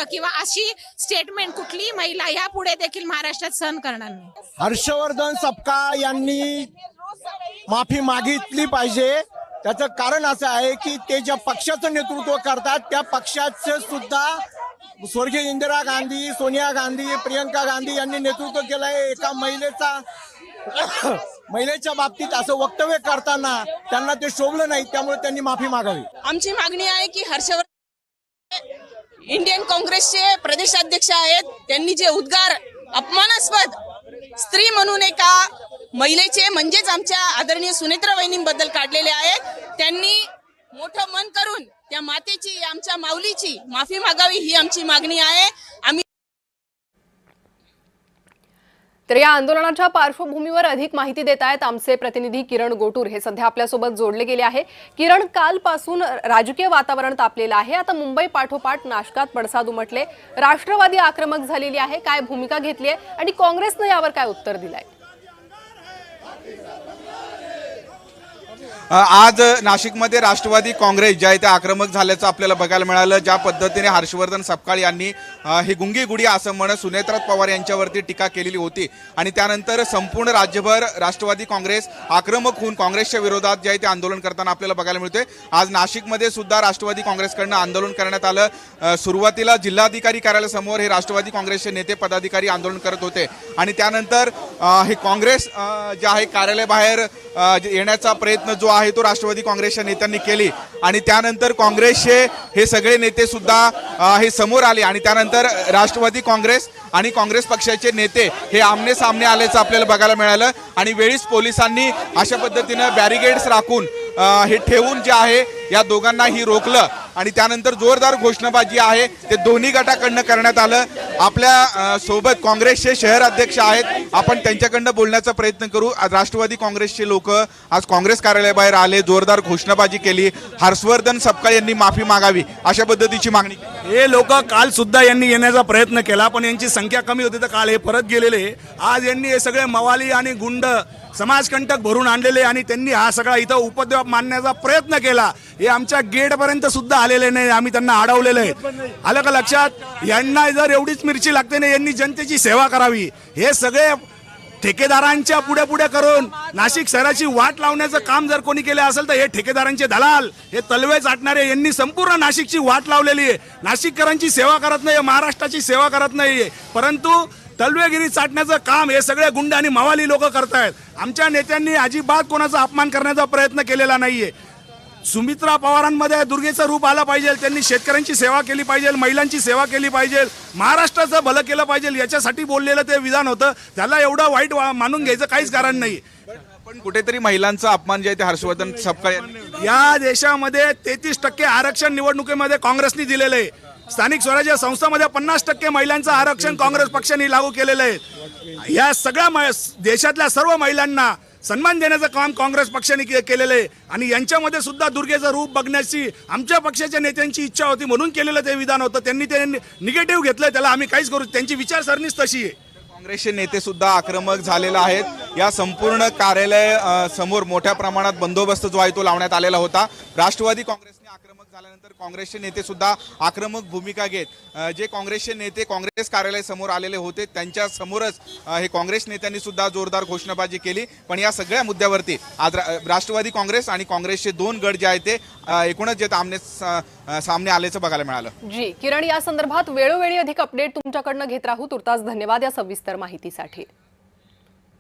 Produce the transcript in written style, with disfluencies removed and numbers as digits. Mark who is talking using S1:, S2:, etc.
S1: वक्तव्य किंवा अशी स्टेटमेंट कुठलीही महिला यापुढे देखील महाराष्ट्रात सहन करणार नाही।
S2: हर्षवर्धन सपकाळ यांनी माफी मागितली पाहिजे। त्याचं कारण असं आहे की ते ज्या पक्षाचं नेतृत्व करतात त्या पक्षाचं सुद्धा स्वर्गीय इंदिरा गांधी, सोनिया गांधी, प्रियंका गांधी यांनी नेतृत्व केलं आहे। एका महिलेच्या बाबतीत असं वक्तव्य करताना त्यांना ते शोभलं नाही, त्यामुळे त्यांनी माफी मागावी।
S3: आमची मागणी आहे की हर्षवर्धन इंडियन काँग्रेसचे प्रदेशाध्यक्ष आहेत, त्यांनी जे उद्गार अपमानास्पद स्त्री म्हणून एका महिलेचे म्हणजेच आमच्या आदरणीय सुनेत्रा वहिनींबद्दल काढलेले आहेत, त्यांनी मोठं मन करून त्या मातेची, आमच्या माऊलीची माफी मागावी ही आमची मागणी आहे। आम्ही
S4: तर या आंदोलनाच्या पार्श्वभूमीवर अधिक माहिती देत आहेत आमचे प्रतिनिधी किरण गोटूर, हे सध्या आपल्यासोबत जोडले गेले आहे। किरण, कालपासून राजकीय वातावरण तापलेलं आहे, आता मुंबई पाठोपाठ नाशकात पडसाद उमटले, राष्ट्रवादी आक्रमक झालेली आहे, काय भूमिका घेतली आहे आणि काँग्रेसने यावर काय उत्तर दिलंय?
S5: आज नाशिकमध्ये राष्ट्रवादी काँग्रेस ज्या इथे आक्रमक झाल्याचं आपल्याला बघायला मिळालं। ज्या पद्धतीने हर्षवर्धन सपकाळ यांनी ही गुंगी गुडी असं म्हणत सुनेत्रा पवार यांच्यावरती टीका केलेली होती आणि त्यानंतर संपूर्ण राज्यभर राष्ट्रवादी काँग्रेस आक्रमक होऊन काँग्रेसच्या विरोधात ज्या इथे आंदोलन करताना आपल्याला बघायला मिळते। आज नाशिकमध्ये सुद्धा राष्ट्रवादी काँग्रेसकडनं आंदोलन करण्यात आलं। सुरुवातीला जिल्हाधिकारी कार्यालयासमोर हे राष्ट्रवादी काँग्रेसचे नेते पदाधिकारी आंदोलन करत होते आणि त्यानंतर हे काँग्रेस जे आहे कार्यालयाबाहेर येण्याचा प्रयत्न जो आहे तो राष्ट्रवादी काँग्रेसच्या नेत्यांनी केली आणि त्यानंतर काँग्रेसचे हे सगळे नेते सुद्धा हे समोर आले आणि त्यानंतर राष्ट्रवादी काँग्रेस आणि काँग्रेस पक्षाचे नेते हे आमने सामने आल्याचं आपल्याला बघायला मिळालं आणि वेळीच पोलिसांनी अशा पद्धतीनं बॅरिगेड्स राखून हे ठेवून जे आहे या दोघांनाही रोखलं आणि त्यानंतर जोरदार घोषणाबाजी आहे ते दोन्ही गटाकडनं करण्यात आलं। आपल्या सोबत काँग्रेसचे शहर अध्यक्ष आहेत, आपण त्यांच्याकडनं बोलण्याचा प्रयत्न करू। राष्ट्रवादी काँग्रेसचे लोक आज काँग्रेस कार्यालयाबाहेर आले, जोरदार घोषणाबाजी केली, हर्षवर्धन सपकाळ यांनी माफी मागावी अशा पद्धतीची मागणी।
S6: हे लोक काल सुद्धा यांनी येण्याचा प्रयत्न केला पण यांची संख्या कमी होती तर काल हे परत गेलेले। आज यांनी हे सगळे मवाली आणि गुंड समाजकंटक भरून आणलेले आणि त्यांनी हा सगळा इथं उपद्व्याप मांडण्याचा प्रयत्न केला। हे आमच्या गेटपर्यंत सुद्धा आलेले नाही, आम्ही त्यांना अडवलेलं आहे। आलं का लक्षात? यांना जर एवढीच मिरची लागते ना, यांनी जनतेची सेवा करावी। हे सगळे ठेकेदारांच्या पुढे पुढे करून नाशिक शहराची वाट लावण्याचं काम जर कोणी केलं असेल तर हे ठेकेदारांचे दलाल, हे तलवे चाटणारे यांनी संपूर्ण नाशिकची वाट लावलेली आहे। नाशिककरांची सेवा करत नाही, महाराष्ट्राची सेवा करत नाही, परंतु तलवेगिरी चाटण्याचं काम हे सगळे गुंड आणि मवाली लोक करतायत। आमच्या नेत्यांनी अजिबात कोणाचा अपमान करण्याचा प्रयत्न केलेला नाहीये। सुमित्रा पवारांमध्ये दुर्गेचं रूप आलं पाहिजे, त्यांनी शेतकऱ्यांची सेवा केली पाहिजे, महिलांची सेवा केली पाहिजे, महाराष्ट्राचं भलं केलं पाहिजे, याच्यासाठी बोललेलं ते विधान होतं। त्याला एवढं वाईट मानून घ्यायचं काहीच कारण नाही।
S5: पण कुठेतरी महिलांचा अपमान जे आहे ते हर्षवर्धन सपकाळ
S6: या देशामध्ये 33% आरक्षण निवडणुकीमध्ये काँग्रेसने दिलेलं आहे। स्थानिक स्वराज्य संस्थांमध्ये 50% महिलांचं आरक्षण काँग्रेस पक्षाने लागू केलेलं आहे। या सगळ्या देशातल्या सर्व महिलांना सन्मान देण्याचं काम काँग्रेस पक्षाने केलेलं आहे आणि यांच्यामध्ये सुद्धा दुर्गेचं रूप बघण्याची आमच्या पक्षाच्या नेत्यांची इच्छा होती म्हणून केलेलं ते विधान होतं। त्यांनी ते निगेटिव्ह घेतलं, त्याला आम्ही काहीच करू, त्यांची विचारसरणीच तशी आहे।
S5: काँग्रेसचे नेते सुद्धा आक्रमक झालेले आहेत। या संपूर्ण कार्यालय समोर मोठ्या प्रमाणात बंदोबस्त जो आहे तो लावण्यात आलेला होता। राष्ट्रवादी काँग्रेसने आक्रमक झाल्यानंतर काँग्रेसचे नेते सुद्धा आक्रमक भूमिका घेत जे काँग्रेसचे नेते काँग्रेस कार्यालय समोर आलेले होते त्यांच्या समोरच हे काँग्रेस नेत्यांनी सुद्धा जोरदार घोषणाबाजी केली। पण या सगळ्या मुद्द्यावरती आज राष्ट्रवादी काँग्रेस आणि काँग्रेसचे दोन गट जे आहेत ते एकूणच जे आमने सामने आल्याचं बघायला मिळालं।
S4: जी किरण, या संदर्भात वेळोवेळी अधिक अपडेट तुमच्याकडनं घेत राहू। तुर्तास धन्यवाद या सविस्तर माहितीसाठी।